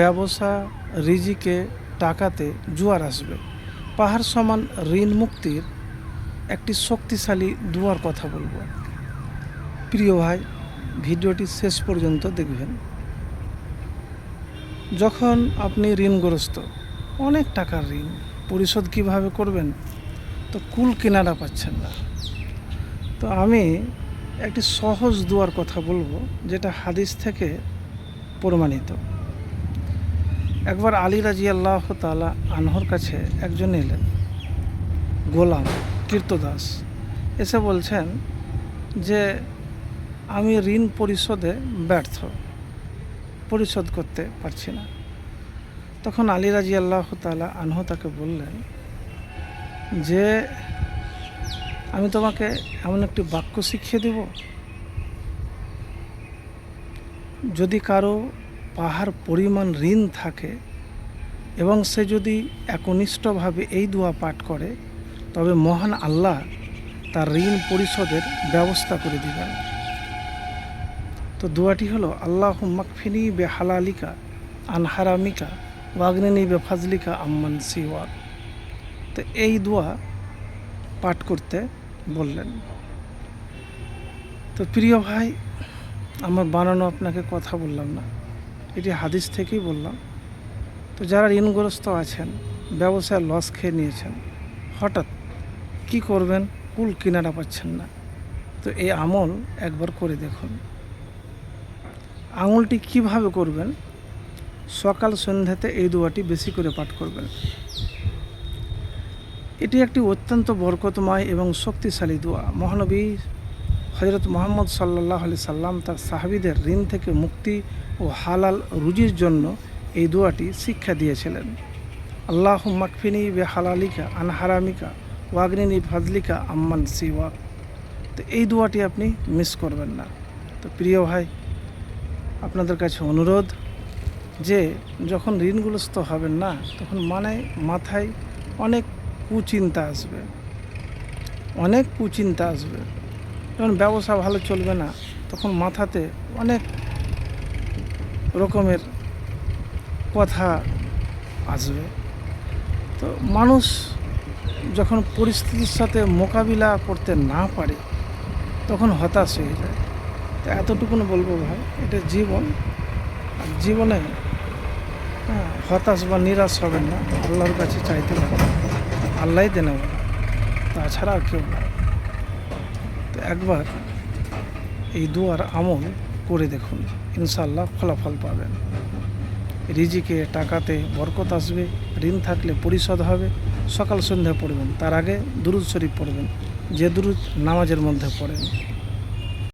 ব্যবসা, রিজিকে, টাকাতে জোয়ার আসবে। পাহাড় সমান ঋণ মুক্তির একটি শক্তিশালী দুয়ার কথা বলবো। প্রিয় ভাই, ভিডিওটি শেষ পর্যন্ত দেখবেন। যখন আপনি ঋণগ্রস্ত, অনেক টাকার ঋণ পরিশোধ কিভাবে করবেন, তো কুল কিনারা পাচ্ছেন না, তো আমি একটি সহজ দুয়ার কথা বলবো, যেটা হাদিস থেকে প্রমাণিত। একবার আলী রাদিয়াল্লাহু তাআলা আনহুর কাছে একজন এলেন, গোলাম, কীর্তদাস, এসে বলছেন যে আমি ঋণ পরিশোধে ব্যর্থ, পরিশোধ করতে পারছি না। তখন আলী রাদিয়াল্লাহু তাআলা আনহু তাকে বললেন যে আমি তোমাকে এমন একটি বাক্য শিখিয়ে দেব, যদি কারো পাহাড় পরিমাণ ঋণ থাকে এবং সে যদি একনিষ্ঠভাবে এই দোয়া পাঠ করে, তবে মহান আল্লাহ তার ঋণ পরিশোধের ব্যবস্থা করে দিবেন। তো দোয়াটি হলো আল্লাহুম্মা কফিনি বে হালালিকা আন হারামিকা ওয়াগনিনি বে ফাজলিকা আম্মান সিওয়াক। তো এই দোয়া পাঠ করতে বললেন। তো প্রিয় ভাই, আমার বানানো আপনাকে কথা বললাম না, এটি হাদিস থেকেই বললাম। তো যারা ঋণগ্রস্ত আছেন, ব্যবসায় লস খেয়ে নিয়েছেন, হঠাৎ কি করবেন, কুল কিনারা পাচ্ছেন না, তো এই আমল একবার করে দেখুন। আঙুলটি কিভাবে করবেন, সকাল সন্ধ্যাতে এই দোয়াটি বেশি করে পাঠ করবেন। এটি একটি অত্যন্ত বরকতময় এবং শক্তিশালী দোয়া। মহানবী হযরত মুহাম্মদ সাল্লাল্লাহু আলাইহি সাল্লাম তার সাহাবীদের ঋণ থেকে মুক্তি ও হালাল রুজির জন্য এই দোয়াটি শিক্ষা দিয়েছিলেন। আল্লাহুম্মা কফিনি বে হালালিকা আন হারামিকা ওয়াগনিনি ফাজলিকা আম্মান সিওয়াক। তো এই দোয়াটি আপনি মিস করবেন না। তো প্রিয় ভাই, আপনাদের কাছে অনুরোধ যে যখন ঋণগ্রস্ত হবেন না, তখন মাথায় অনেক কুচিন্তা আসবে, অনেক কুচিন্তা আসবে। যখন ব্যবসা ভালো চলবে না, তখন মাথাতে অনেক রকমের কথা আসবে। তো মানুষ যখন পরিস্থিতির সাথে মোকাবিলা করতে না পারে, তখন হতাশ হয়ে যায়। তো এতটুকুন বলবো ভাই, এটা জীবন, আর জীবনে হতাশ বা নিরাশ হবেন না, আল্লাহর কাছে চাইতে হবে, আল্লাহই দেন, তাছাড়া আর কেউ না। তো একবার এই দুয়ার আমল করে দেখুন, ইনশাআল্লাহ ফলাফল পাবেন। রিজিকে, টাকাতে বরকত আসবে, ঋণ থাকলে পরিশোধ হবে। সকাল সন্ধ্যা পড়বেন, তার আগে দুরূদ শরীফ পড়বেন, যে দুরূদ নামাজের মধ্যে পড়েন।